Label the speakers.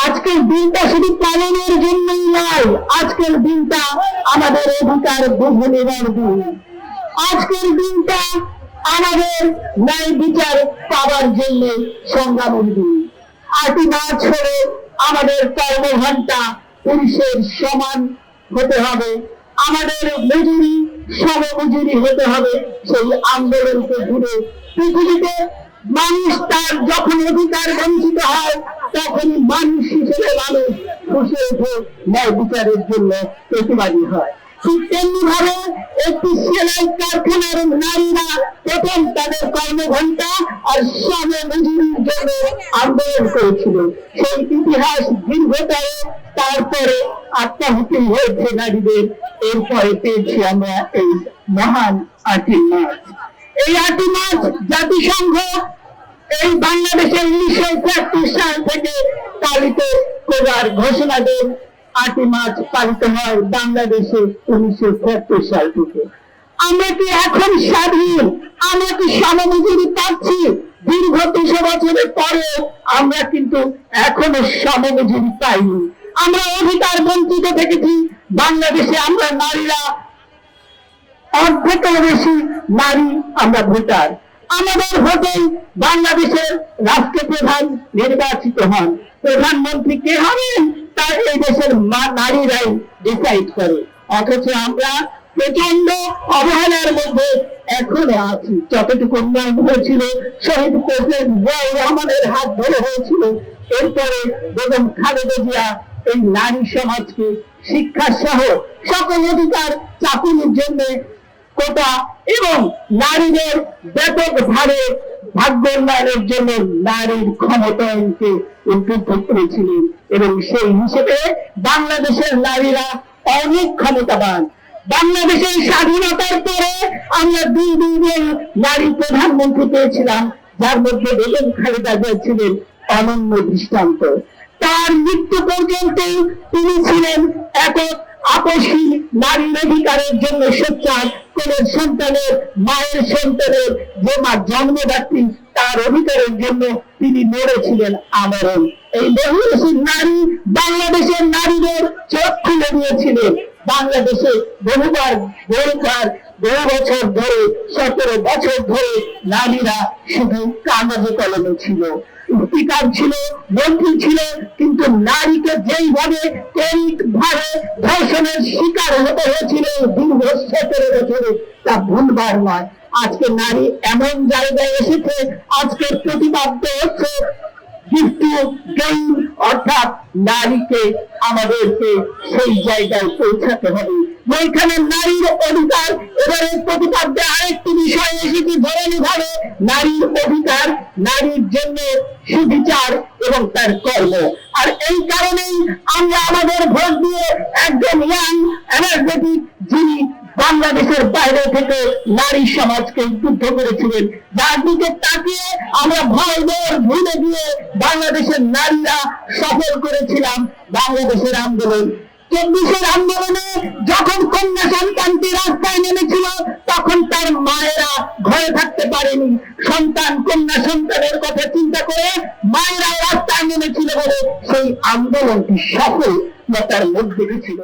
Speaker 1: আজকের দিনটা শুধু পালনের জন্যই নয়, আজকের দিনটা আমাদের অধিকার বুঝে নেবার দিন। আজকের দিনটা আমাদের ন্যায় বিচার পাওয়ার জন্য সংগ্রামের দিন। 8ই মার্চ হলে আমাদের কর্মঘণ্টা পুরুষের সমান হতে হবে, আমাদের মজুরি সমমজুরি হতে হবে। সেই আন্দোলনকে ঘিরে পৃথিবীতে মানুষ তার যখন অধিকার বঞ্চিত হয় তখনই মানুষ হিসেবে মানুষ বসে উঠে ন্যায় বিচারের জন্য প্রতিবাদী হয়। ঠিক তেমনি ভাবে একটি সেলাই কারখানার নারীরা প্রথম তাদের কর্মঘণ্টা আর সমমজুরির জন্য আন্দোলন করেছিল। সেই ইতিহাস দীর্ঘতর, তারপরে আত্মাহুতি হয়েছে নারীদের, এরপরে পেয়েছি আমরা এই মহান 8ই মার্চ। এই 8ই মার্চ জাতিসংঘ এই বাংলাদেশের 1971 সাল থেকে পালিত করার ঘোষণা দেন। 8ই মার্চ পালিত হয় বাংলাদেশে 1971 সাল থেকে। আমরা কি এখন স্বাধীন? আমরা কি সমমজুরি পাচ্ছি? দীর্ঘ 200 বছরের পরে আমরা কিন্তু এখনো সমমজুরি পাইনি। আমরা অধিকার বঞ্চিত থেকেছি। বাংলাদেশে আমরা নারীরা অর্ধেকের বেশি নারী আমরা ভোটার। আমাদের ভোটে বাংলাদেশের রাষ্ট্রপ্রধান নির্বাচিত হন। প্রধানমন্ত্রী কে হবেন তার এই দেশের নারীরাই ডিসাইড করে। অথচ আমরা প্রচন্ড অবহেলার মধ্যে এখনো আছি। যতটুকু উন্নয়ন হয়েছিল শহীদ প্রেসিডেন্ট জিয়াউর রহমানের হাত ধরে হয়েছিল, এরপরে বেগম খালেদা জিয়া এই নারী সমাজকে শিক্ষা সহ সকল অধিকার চাপিনের জন্য কোটা এবং নারীদের ব্যাপক ভাবে ভাগ্য উন্নয়নের জন্য নারীর ক্ষমতায়নকে উদ্বুদ্ধ করেছিলেন এবং সেই হিসেবে বাংলাদেশের নারীরা অনেক ক্ষমতাবান। বাংলাদেশের স্বাধীনতার পরে আমরা দুইজন নারী প্রধানমন্ত্রী পেয়েছিলাম, যার মধ্যে বেগম খালেদা জিয়া ছিলেন অনন্য দৃষ্টান্ত। তার মৃত্যু পর্যন্ত তিনি ছিলেন একক আপসী নারীর অধিকারের জন্য সোচ্চার। কোন সন্তানের মায়ের সন্তানের যে মা জন্মদাত্রী তার অধিকারের জন্য তিনি লড়েছিলেন আমরণ। এই বহুরূপী নারী বাংলাদেশের নারীদের চোখ খুলে দিয়েছিলেন। বাংলাদেশে বহু বছর ধরে 17 বছর ধরে নারীরা শুধু কাগজে কলমে ছিল, স্পিকার ছিল, মন্ত্রী ছিল, কিন্তু নারীকে যেইভাবে ভাবে ধর্ষণের শিকার হতে হয়েছিল দীর্ঘ 17 বছরে তা ভুলবার নয়। আজকে নারী এমন জায়গায় এসেছে, আজকের প্রতিবাদ হচ্ছে অর্থাৎ নারীকে আমাদেরকে সেই জায়গায় পৌঁছাতে হবে যেখানে নারীর অধিকার। এবারে প্রতিপাদ্যে আরেকটি বিষয় এসেছে, ধরনী ভাবে নারীর অধিকার, নারীর জন্য সুবিচার এবং তার কর্ম। আর এই কারণেই আমরা আমাদের ভোট দিয়ে একজন ইয়াং এনার্জেটিক যিনি বাংলাদেশের বাইরে থেকে নারী সমাজকে উদ্বুদ্ধ করেছিলেন, যার দিকে তাকিয়ে আমরা ভয় ভুলে গিয়ে বাংলাদেশের নারীরা সফল করেছিলাম বাংলাদেশের আন্দোলন। 24-এর আন্দোলনে যখন কন্যা সন্তানটি রাস্তায় নেমেছিল তখন তার মায়েরা ঘরে থাকতে পারেনি। কন্যা সন্তানের কথা চিন্তা করে মায়েরা রাস্তায় নেমেছিল বলে সেই আন্দোলনটি সফলতার মধ্যে ছিল।